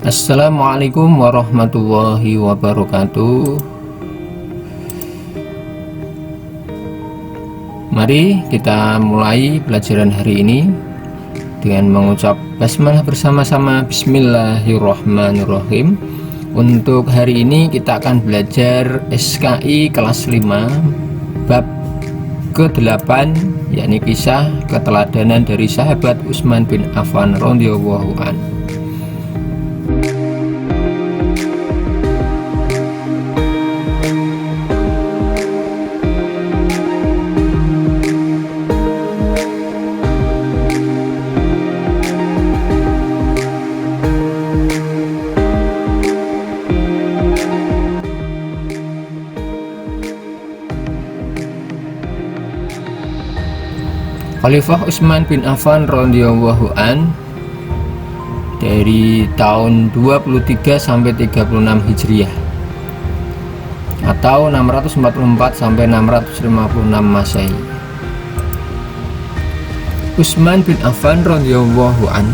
Assalamualaikum warahmatullahi wabarakatuh. Mari kita mulai pelajaran hari ini dengan mengucap basmalah bersama-sama. Bismillahirrahmanirrahim. Untuk hari ini kita akan belajar SKI kelas 5 bab ke-8, yakni kisah keteladanan dari sahabat Utsman bin Affan radhiyallahu anhu. Khalifah Utsman bin Affan radhiyallahu an dari tahun 23 sampai 36 Hijriah atau 644 sampai 656 Masehi. Utsman bin Affan radhiyallahu an,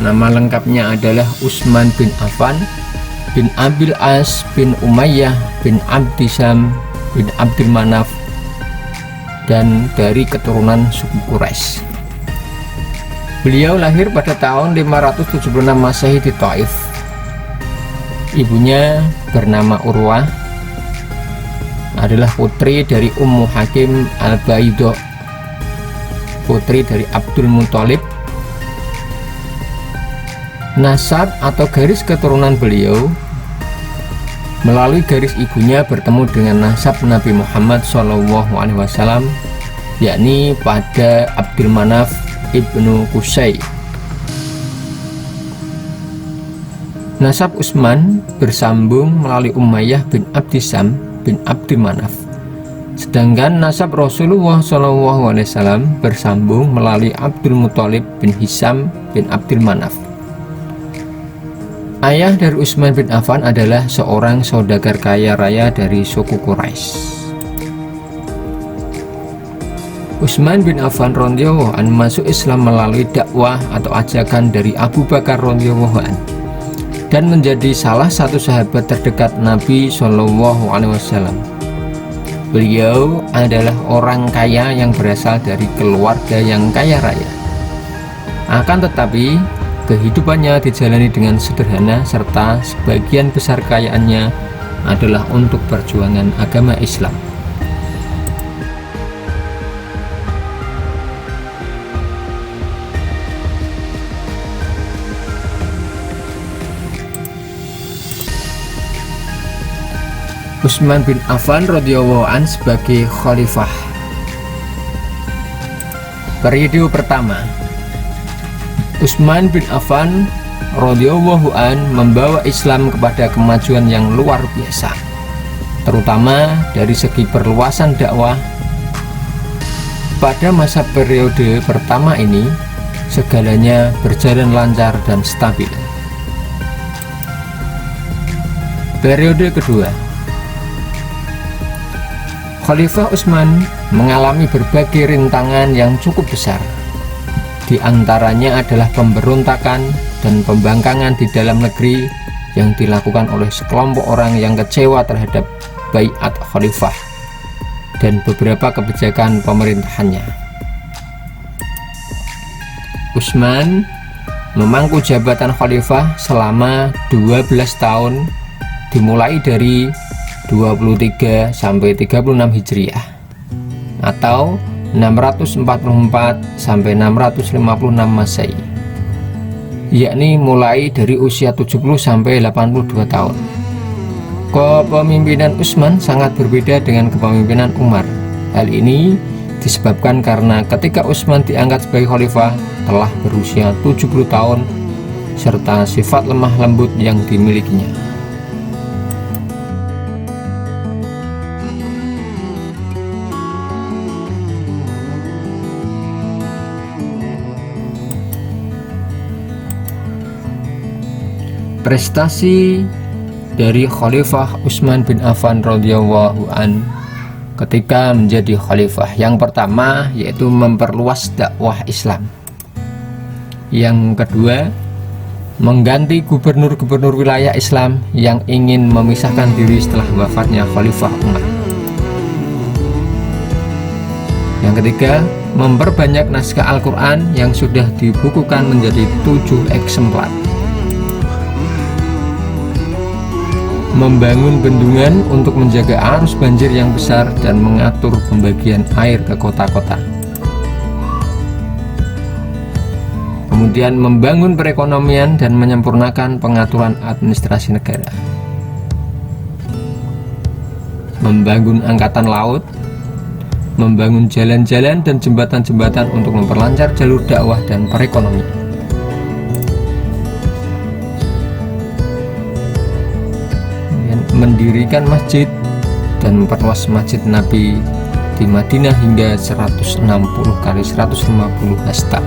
nama lengkapnya adalah Utsman bin Affan bin Abil As bin Umayyah bin Abdi Syam bin Abdul Manaf, dan dari keturunan suku Quraisy. Beliau lahir pada tahun 576 Masehi di Taif. Ibunya bernama Urwah, adalah putri dari Ummu Hakim al-Baidah, putri dari Abdul Muthalib. Nasab atau garis keturunan beliau melalui garis ibunya bertemu dengan nasab Nabi Muhammad SAW, yakni pada Abdul Manaf ibnu Qusay. Nasab Utsman bersambung melalui Umayyah bin Abdi Syam bin Abdul Manaf, sedangkan nasab Rasulullah SAW bersambung melalui Abdul Muthalib bin Hisham bin Abdul Manaf. Ayah dari Utsman bin Affan adalah seorang saudagar kaya raya dari suku Quraisy. Utsman bin Affan radhiyallahu anhu masuk Islam melalui dakwah atau ajakan dari Abu Bakar radhiyallahu anhu dan menjadi salah satu sahabat terdekat Nabi SAW. Beliau adalah orang kaya yang berasal dari keluarga yang kaya raya. Akan tetapi kehidupannya dijalani dengan sederhana, serta sebagian besar kekayaannya adalah untuk perjuangan agama Islam. Utsman bin Affan radhiyallahu an sebagai khalifah. Periode pertama, Utsman bin Affan radhiyallahu an membawa Islam kepada kemajuan yang luar biasa, terutama dari segi perluasan dakwah. Pada masa periode pertama ini, segalanya berjalan lancar dan stabil. Periode kedua, Khalifah Utsman mengalami berbagai rintangan yang cukup besar. Di antaranya adalah pemberontakan dan pembangkangan di dalam negeri yang dilakukan oleh sekelompok orang yang kecewa terhadap baiat khalifah dan beberapa kebijakan pemerintahannya. Utsman memangku jabatan khalifah selama 12 tahun, dimulai dari 23 sampai 36 Hijriah atau 644 sampai 656 Masehi, yakni mulai dari usia 70 sampai 82 tahun. Kepemimpinan Utsman sangat berbeda dengan kepemimpinan Umar. Hal ini disebabkan karena ketika Utsman diangkat sebagai khalifah telah berusia 70 tahun serta sifat lemah lembut yang dimilikinya. Prestasi dari Khalifah Utsman bin Affan radhiyallahu an ketika menjadi khalifah, yang pertama yaitu memperluas dakwah Islam. Yang kedua, mengganti gubernur-gubernur wilayah Islam yang ingin memisahkan diri setelah wafatnya Khalifah Umar. Yang ketiga, memperbanyak naskah Al-Quran yang sudah dibukukan menjadi 7 eksemplar. Membangun bendungan untuk menjaga arus banjir yang besar dan mengatur pembagian air ke kota-kota. Kemudian membangun perekonomian dan menyempurnakan pengaturan administrasi negara. Membangun angkatan laut, membangun jalan-jalan dan jembatan-jembatan untuk memperlancar jalur dakwah dan perekonomian. Kemudian mendirikan masjid dan memperluas masjid Nabi di Madinah hingga 160 kali 150 hasta.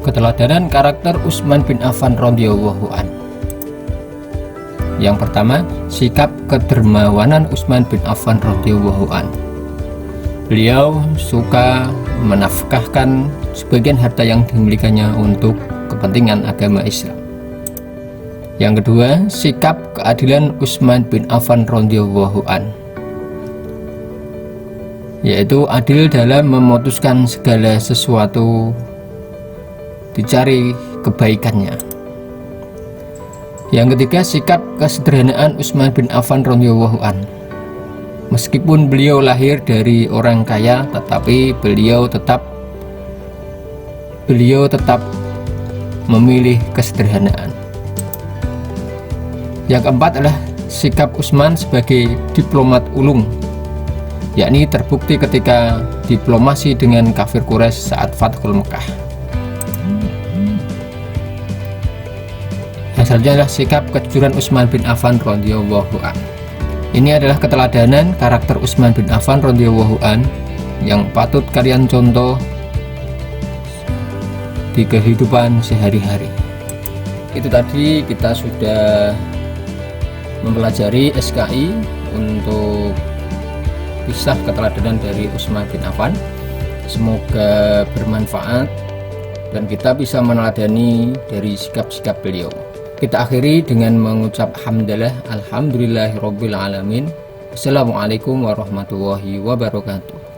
Keteladanan karakter Utsman bin Affan radhiyallahu an. Yang pertama, sikap kedermawanan Utsman bin Affan radhiyallahu an. Beliau suka menafkahkan sebagian harta yang dimilikannya untuk kepentingan agama Islam. Yang kedua, sikap keadilan Utsman bin Affan radhiyallahu an, yaitu adil dalam memutuskan segala sesuatu, dicari kebaikannya. Yang ketiga, sikap kesederhanaan Utsman bin Affan radhiyallahu an. Meskipun beliau lahir dari orang kaya, tetapi beliau tetap memilih kesederhanaan. Yang keempat adalah sikap Utsman sebagai diplomat ulung, yakni terbukti ketika diplomasi dengan kafir Quraisy saat Fathul Mekah. Yang selanjutnya adalah sikap kejujuran Utsman bin Affan radhiyallahu an. Ini adalah keteladanan karakter Utsman bin Affan radhiyallahu an yang patut kalian contoh di kehidupan sehari-hari. Itu tadi kita sudah mempelajari SKI untuk kisah keteladanan dari Utsman bin Affan. Semoga bermanfaat dan kita bisa meneladani dari sikap-sikap beliau. Kita akhiri dengan mengucap hamdalah, alhamdulillahirabbil alamin. Assalamualaikum warahmatullahi wabarakatuh.